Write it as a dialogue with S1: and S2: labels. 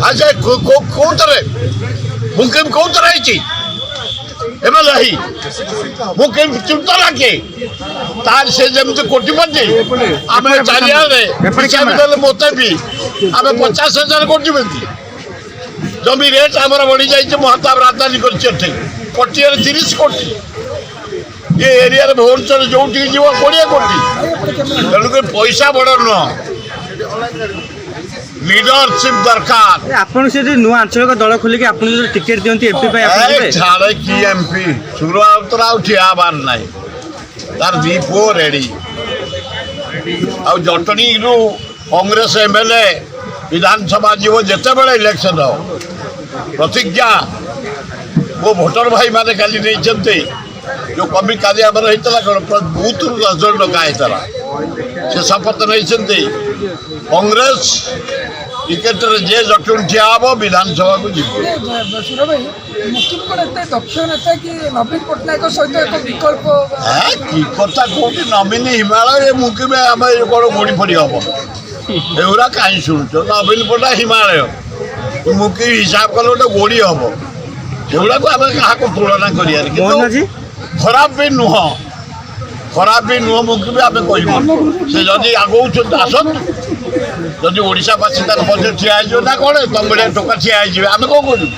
S1: अच्छा कौतरे मुकिम कौतरे आई एमएलए ही मुकिम चिंता के तार से जमते कोटिपति आम चारियाडे हिसाब देले मते भी आम 50,000 कोटिपति जमी रेट आमर बढ़ी जाइए महाताब राजधानी कर कोटिया 30 कोटी ये एरिया भुवनेश्वर जो जीव 20 कोटी तेणुक पैसा बड़ नुह लीडरशिप दरकार
S2: आपन से नुआ आंचलिक दल खोलिक आपन जो टिकेट दियंती एमपी पे आपन
S1: छाड़े की एमपी सुरवात ठिया बार नाई तार दी पो रेडी आ जटणी रु कांग्रेस एमएलए विधानसभा जीव जिते बड़े इलेक्शन प्रतिज्ञा वो भोटर भाई माने काली नहीं जो कमी काली आमर होता कौन बूथ 10 जन डका होता से शपथ नहीं कांग्रेस टिकेट जे जटुन ठिया हम विधानसभा को जीव
S3: दक्ष नेता कि नवीन पट्टनायक सहित एक विकल्प
S1: कि कथा कौटी नवीन हिमालय मुकिम आम कौन गोड़ी फड़ी हम एगुरा कहीं शुणुच नवीन पट्टा हिमालय मुकिम हिसाब कले गोटे गोड़ी हम सेगुड़ा को आम क्या तुलना कर खराब भी नुह मुकिम आम कह से जदि आगौच आसत जदि ओडावासी ठिया ना कौन तुम भाया टोका ठिया आम कौन करूँ।